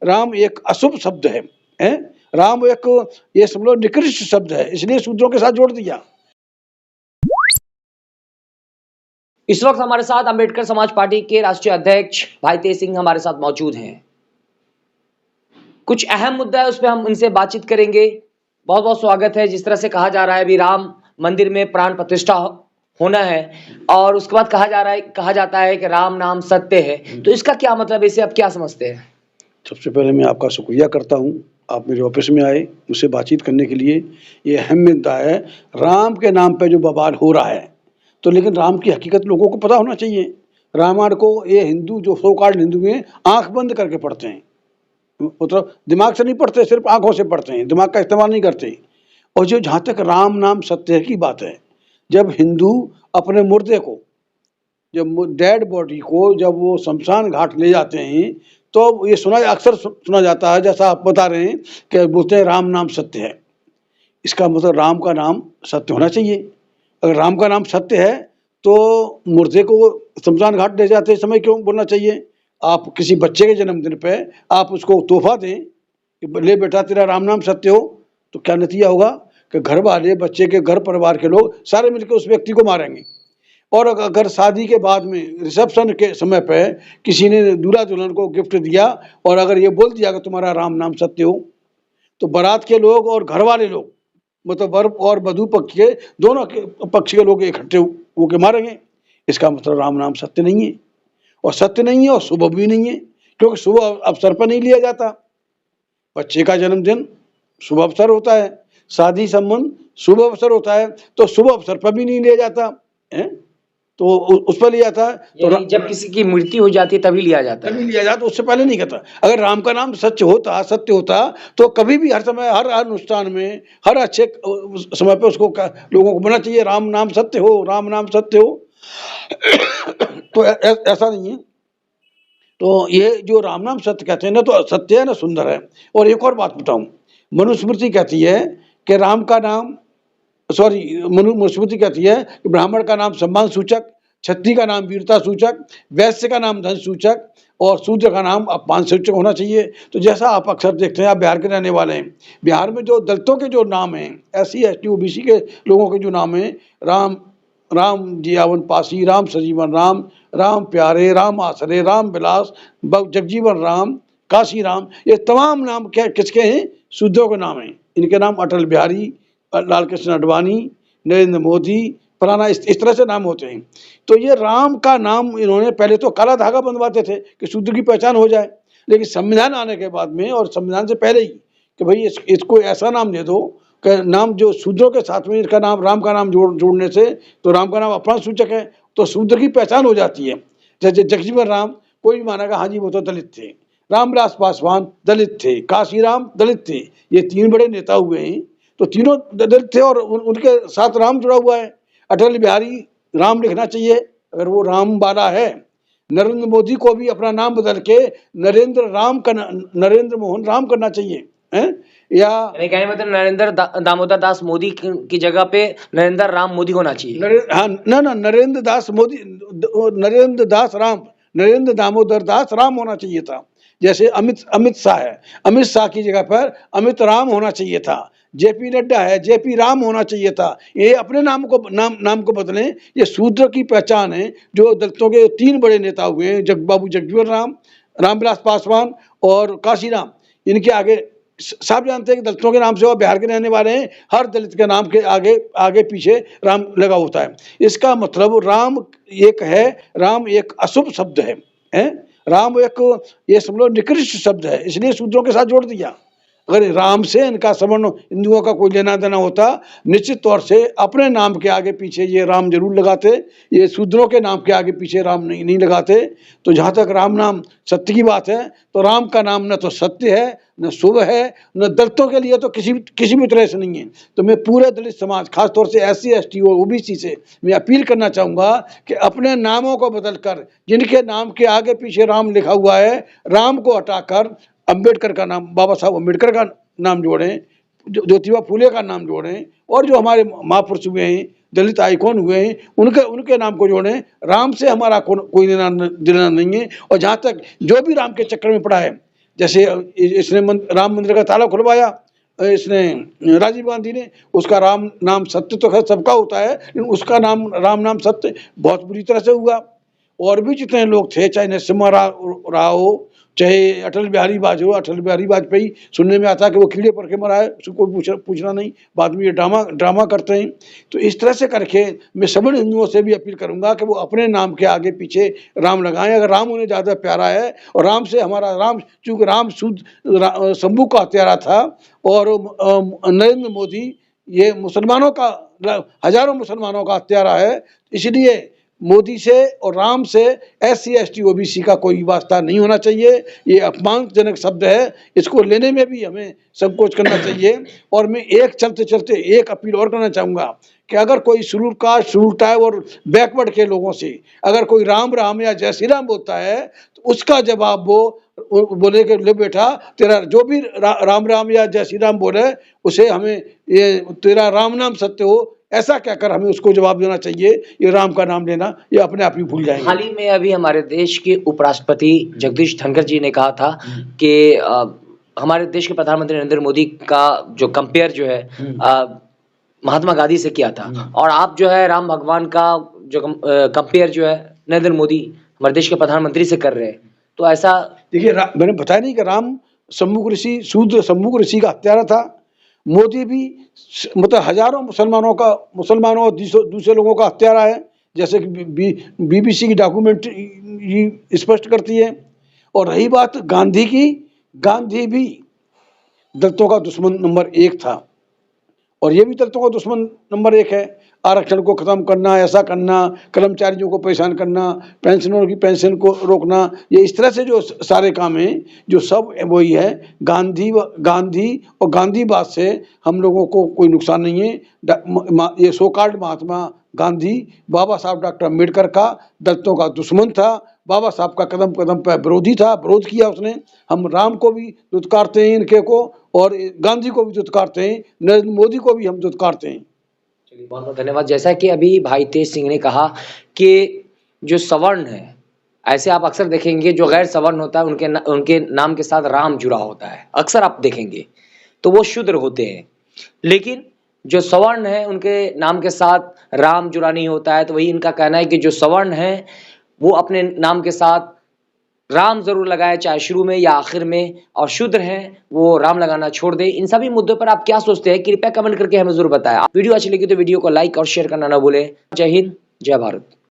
राम एक अशुभ शब्द है? राम एक ये समझ लो निकृष्ट शब्द है, इसलिए शूद्रों के साथ जोड़ दिया। इस वक्त हमारे साथ अंबेडकर समाज पार्टी के राष्ट्रीय अध्यक्ष भाई तेज सिंह हमारे साथ मौजूद हैं। कुछ अहम मुद्दा है, उस पर हम उनसे बातचीत करेंगे। बहुत बहुत स्वागत है। जिस तरह से कहा जा रहा है अभी राम मंदिर में प्राण प्रतिष्ठा होना है और उसके बाद कहा जाता है कि राम नाम सत्य है, तो इसका क्या मतलब है, इसे आप क्या समझते हैं? सबसे पहले मैं आपका शुक्रिया करता हूँ, आप मेरे ऑफिस में आए मुझसे बातचीत करने के लिए। ये अहम मुद्दा है, राम के नाम पे जो बवाल हो रहा है, तो लेकिन राम की हकीकत लोगों को पता होना चाहिए। रामायण को ये हिंदू जो सो कॉल्ड हिंदू हैं आंख बंद करके पढ़ते हैं, मतलब दिमाग से नहीं पढ़ते, सिर्फ आंखों से पढ़ते हैं, दिमाग का इस्तेमाल नहीं करते। और जो जहाँ तक राम नाम सत्य की बात है, जब हिंदू अपने मुर्दे को, जब डेड बॉडी को जब वो शमशान घाट ले जाते हैं, तो ये अक्सर सुना जाता है, जैसा आप बता रहे हैं कि बोलते हैं राम नाम सत्य है। इसका मतलब राम का नाम सत्य होना चाहिए। अगर राम का नाम सत्य है तो मुर्दे को शमशान घाट ले जाते समय क्यों बोलना चाहिए? आप किसी बच्चे के जन्मदिन पे आप उसको तोहफा दें कि ले बेटा तेरा राम नाम सत्य हो, तो क्या नतीजा होगा कि घर वाले, बच्चे के घर परिवार के लोग सारे मिलकर उस व्यक्ति को मारेंगे। और अगर शादी के बाद में रिसेप्शन के समय पे किसी ने दूल्हा दुल्हन को गिफ्ट दिया और अगर ये बोल दिया कि तुम्हारा राम नाम सत्य हो, तो बारात के लोग और घर वाले लोग, मतलब वर और वधू पक्ष के दोनों पक्ष के लोग इकट्ठे होकर मारेंगे। इसका मतलब राम नाम सत्य नहीं है, और सत्य नहीं है और शुभ भी नहीं है, क्योंकि शुभ अवसर पर नहीं लिया जाता। बच्चे का जन्मदिन शुभ अवसर होता है, शादी संबंध शुभ अवसर होता है, तो शुभ अवसर पर भी नहीं लिया जाता है, तो उस पर लिया जाता है। तो जब किसी की मृत्यु हो जाती है तभी लिया जाता है, तभी लिया जाता, उससे पहले नहीं करता। अगर राम का नाम सत्य होता तो कभी भी हर समय हर अनुष्ठान में हर अच्छे समय पे उसको लोगों को बोलना चाहिए राम नाम सत्य हो, राम नाम सत्य हो। तो ऐसा नहीं है। तो ये जो राम नाम सत्य कहते हैं ना, तो सत्य है ना सुंदर है। और एक और बात बताऊं, मनुस्मृति कहती है कि राम का नाम मनुस्मृति कहती है कि ब्राह्मण का नाम सम्मान सूचक, क्षत्रिय का नाम वीरता सूचक, वैश्य का नाम धन सूचक और शूद्र का नाम अपमान सूचक होना चाहिए। तो जैसा आप अक्सर देखते हैं, आप बिहार के रहने वाले हैं, बिहार में जो दलितों के जो नाम हैं, SC ST OBC के लोगों के जो नाम हैं, राम जियावन पासी, राम सजीवन राम, राम प्यारे, राम आसरे, राम विलास, जगजीवन राम, काशी राम, ये तमाम नाम क्या किसके हैं? शूद्रों के नाम हैं। इनके नाम अटल बिहारी, लाल कृष्ण आडवाणी, नरेंद्र मोदी, फलाना, इस तरह से नाम होते हैं। तो ये राम का नाम इन्होंने पहले तो काला धागा बंधवाते थे कि शूद्र की पहचान हो जाए, लेकिन संविधान आने के बाद में और संविधान से पहले ही कि भाई इसको ऐसा नाम दे दो कि नाम जो शूद्रों के साथ में इसका नाम, राम का नाम जोड़ने से तो राम का नाम अपमान सूचक है, तो शूद्र की पहचान हो जाती है। जैसे जगजीवन राम, कोई भी मानेगा हाँ जी वो तो दलित थे, रामविलास पासवान दलित थे, काशीराम दलित थे, ये 3 बड़े नेता हुए हैं, तो तीनों दलित थे और उनके साथ राम जुड़ा हुआ है। अटल बिहारी राम लिखना चाहिए अगर वो राम वाला है। नरेंद्र मोदी को भी अपना नाम बदल के नरेंद्र मोहन राम करना चाहिए, है? या मतलब नरेंद्र दामोदर दास मोदी की जगह पे नरेंद्र राम मोदी होना चाहिए। हाँ, ना नरेंद्र दास मोदी, नरेंद्र दामोदर दास राम होना चाहिए था। जैसे अमित शाह है, अमित शाह की जगह पर अमित राम होना चाहिए था। JP नड्डा है, JP राम होना चाहिए था। ये अपने नाम को बदलें, ये शूद्र की पहचान है। जो दलितों के 3 बड़े नेता हुए हैं, जगजीवन राम, रामविलास पासवान और काशीराम, इनके आगे सब जानते हैं कि दलितों के नाम से वो बिहार के रहने वाले हैं, हर दलित के नाम के आगे पीछे राम लगा होता है। इसका मतलब राम एक है, राम एक अशुभ शब्द है? राम एक ये समझ लो निकृष्ट शब्द है, इसलिए शूद्रों के साथ जोड़ दिया। अगर राम से इनका सवर्ण हिंदुओं का कोई लेना देना होता, निश्चित तौर से अपने नाम के आगे पीछे ये राम जरूर लगाते, ये शूद्रों के नाम के आगे पीछे राम नहीं लगाते। तो जहाँ तक राम नाम सत्य की बात है, तो राम का नाम न तो सत्य है, न शुभ है, न दलितों के लिए तो किसी भी तरह से नहीं है। तो मैं पूरे दलित समाज, खासतौर से SC ST और OBC से मैं अपील करना चाहूँगा कि अपने नामों को बदलकर, जिनके नाम के आगे पीछे राम लिखा हुआ है, राम को हटाकर अंबेडकर का नाम, बाबा साहब अंबेडकर का नाम जोड़ें, ज्योतिबा फूले का नाम जोड़ें, और जो हमारे महापुरुष हुए हैं, दलित आइकॉन हुए हैं, उनके नाम को जोड़ें। राम से हमारा कोई लेना देना नहीं है। और जहाँ तक जो भी राम के चक्कर में पड़ा है, जैसे इसने राम मंदिर का ताला खुलवाया इसने राजीव गांधी ने, उसका राम नाम सत्य तो खैर सबका होता है, लेकिन उसका नाम राम नाम सत्य बहुत बुरी तरह से हुआ। और भी जितने लोग थे, चाहे नरसिम्हा राव, चाहे अटल बिहारी वाजपेयी, अटल बिहारी वाजपेयी सुनने में आता है कि वो कीड़े पर के मरा है, उसको कोई पूछना नहीं, बाद में ये ड्रामा करते हैं। तो इस तरह से करके मैं सभी हिंदुओं से भी अपील करूंगा कि वो अपने नाम के आगे पीछे राम लगाएं। अगर राम उन्हें ज़्यादा प्यारा है, और राम से हमारा राम, चूँकि राम शुद्ध शंभू का हत्यारा था, और नरेंद्र मोदी ये मुसलमानों का, हजारों मुसलमानों का हत्यारा है, इसलिए मोदी से और राम से SC ST OBC का कोई वास्ता नहीं होना चाहिए। ये अपमानजनक शब्द है, इसको लेने में भी हमें संकोच करना चाहिए। और मैं एक चलते चलते एक अपील और करना चाहूँगा कि अगर कोई शेड्यूल कास्ट, शेड्यूल ट्राइब और बैकवर्ड के लोगों से अगर कोई राम राम या जय श्री राम बोलता है, तो उसका जवाब वो बोले कि ले बेटा, तेरा जो भी राम राम या जय श्री राम बोले, उसे हमें ये तेरा राम नाम सत्य हो, ऐसा कहकर हमें उसको जवाब देना चाहिए। ये राम का नाम लेना ये अपने आप ही भूल जाएंगे। हाल ही में अभी हमारे देश के उपराष्ट्रपति जगदीश धनखड़ जी ने कहा था कि हमारे देश के प्रधानमंत्री नरेंद्र मोदी का जो कंपेयर जो है महात्मा गांधी से किया था, और आप जो है राम भगवान का जो कंपेयर जो है नरेंद्र मोदी हमारे देश के प्रधानमंत्री से कर रहे हैं, तो ऐसा देखिए मैंने बताया नहीं कि राम शंभू ऋषि, शूद्र शंभू ऋषि का हत्यारा था। मोदी भी मतलब हजारों मुसलमानों और दूसरे लोगों का हत्यारा है, जैसे कि BBC की डॉक्यूमेंट्री स्पष्ट करती है। और रही बात गांधी की, गांधी भी दलितों का दुश्मन नंबर 1 था, और ये भी दलितों का दुश्मन नंबर 1 है। आरक्षण को खत्म करना, ऐसा करना, कर्मचारियों को परेशान करना, पेंशनरों की पेंशन को रोकना, ये इस तरह से जो सारे काम हैं, जो सब वही है। गांधी और गांधीवाद से हम लोगों को कोई नुकसान नहीं है। ये सो कॉल्ड महात्मा गांधी बाबा साहब डॉक्टर अम्बेडकर का दलितों का दुश्मन था, बाबा साहब का कदम कदम पर विरोधी था, विरोध किया उसने। हम राम को भी दुत्कारते हैं इनके को, और गांधी को भी दुत्कारते हैं, नरेंद्र मोदी को भी हम दुत्कारते हैं। चलिए, बहुत बहुत धन्यवाद। जैसा कि अभी भाई तेज सिंह ने कहा कि जो सवर्ण है, ऐसे आप अक्सर देखेंगे जो गैर सवर्ण होता है उनके नाम के साथ राम जुड़ा होता है, अक्सर आप देखेंगे, तो वो शूद्र होते हैं। लेकिन जो सवर्ण है उनके नाम के साथ राम जुड़ा नहीं होता है। तो वही इनका कहना है कि जो सवर्ण है वो अपने नाम के साथ राम जरूर लगाए, चाहे शुरू में या आखिर में, और शूद्र हैं वो राम लगाना छोड़ दे। इन सभी मुद्दों पर आप क्या सोचते हैं, कृपया कमेंट करके हमें जरूर बताएं। वीडियो अच्छी लगी तो वीडियो को लाइक और शेयर करना ना भूलें। जय हिंद, जय भारत।